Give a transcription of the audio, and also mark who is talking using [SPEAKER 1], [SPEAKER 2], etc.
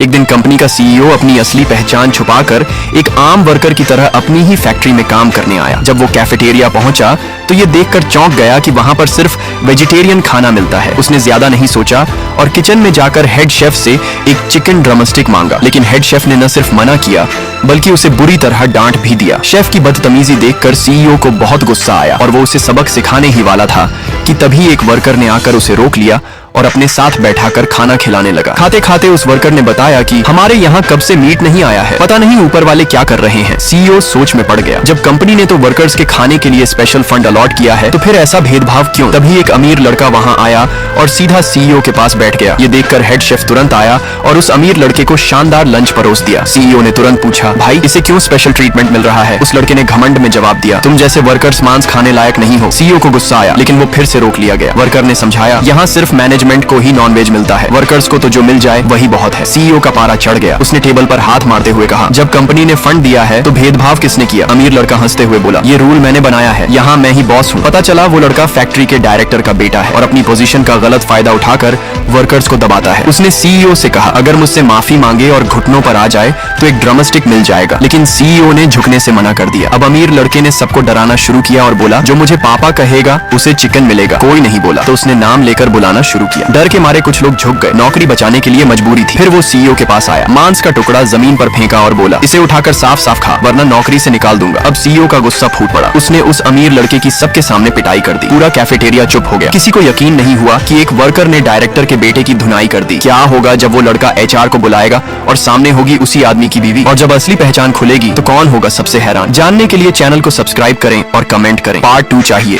[SPEAKER 1] एक दिन कंपनी का सीईओ अपनी असली पहचान छुपाकर एक आम वर्कर की तरह अपनी ही फैक्ट्री में काम करने आया। जब वो कैफेटेरिया पहुंचा तो ये देखकर चौंक गया कि वहां पर सिर्फ वेजिटेरियन खाना मिलता है। उसने ज्यादा नहीं सोचा और किचन में जाकर हेड शेफ से एक चिकन ड्रमस्टिक मांगा, लेकिन हेड शेफ ने न सिर्फ मना किया बल्कि उसे बुरी तरह डांट भी दिया। शेफ की बदतमीजी देखकर सीईओ को बहुत गुस्सा आया और वो उसे सबक सिखाने ही वाला था कि तभी एक वर्कर ने आकर उसे रोक लिया और अपने साथ बैठाकर खाना खिलाने लगा। खाते खाते उस वर्कर ने बताया कि हमारे यहाँ कब से मीट नहीं आया है, पता नहीं ऊपर वाले क्या कर रहे हैं। सीईओ सोच में पड़ गया। जब कंपनी ने तो वर्कर्स के खाने के लिए स्पेशल फंड अलॉट किया है तो फिर ऐसा भेदभाव क्यों? तभी एक अमीर लड़का वहाँ आया और सीधा सीईओ के पास बैठ गया। ये देखकर हेड शेफ तुरंत आया और उस अमीर लड़के को शानदार लंच परोस दिया। सीईओ ने तुरंत पूछा, भाई इसे क्यों स्पेशल ट्रीटमेंट मिल रहा है? उस लड़के ने घमंड में जवाब दिया, तुम जैसे वर्कर्स मांस खाने लायक नहीं हो। सीईओ को गुस्सा आया लेकिन वो फिर से रोक लिया गया। वर्कर ने समझाया, यहाँ सिर्फ मैनेजमेंट को ही नॉन वेज मिलता है, वर्कर्स को तो जो मिल जाए वही बहुत है। सीईओ का पारा चढ़ गया। उसने टेबल पर हाथ मारते हुए कहा, जब कंपनी ने फंड दिया है तो भेदभाव किसने किया? अमीर लड़का हंसते हुए बोला, ये रूल मैंने बनाया है, यहाँ मैं ही बॉस हूँ। पता चला वो लड़का फैक्ट्री के डायरेक्टर का बेटा है और अपनी पोजीशन का गलत फायदा उठाकर वर्कर्स को दबाता है। उसने सीईओ से कहा, अगर मुझसे माफी मांगे और घुटनों पर आ जाए तो एक ड्रमस्टिक मिल जाएगा, लेकिन सीईओ ने झुकने से मना कर दिया। अब अमीर लड़के ने सबको डराना शुरू किया और बोला, जो मुझे पापा कहेगा उसे चिकन मिलेगा। कोई नहीं बोला तो उसने नाम लेकर बुलाना शुरू किया। डर के मारे कुछ लोग झुक गए, नौकरी बचाने के लिए मजबूरी थी। फिर वो सीईओ के पास आया, मांस का टुकड़ा जमीन पर फेंका और बोला, इसे उठाकर साफ साफ खा वरना नौकरी से निकाल दूंगा। अब सीईओ का गुस्सा फूट पड़ा। उसने उस अमीर लड़के की सबके सामने पिटाई कर दी। पूरा कैफेटेरिया चुप हो गया। किसी को यकीन नहीं हुआ कि एक वर्कर ने डायरेक्टर के बेटे की धुनाई कर दी। क्या होगा जब वो लड़का एचआर को बुलाएगा और सामने होगी उसी आदमी की बीवी, और जब असली पहचान खुलेगी तो कौन होगा सबसे हैरान? जानने के लिए चैनल को सब्सक्राइब करें और कमेंट करें। पार्ट 2 चाहिए।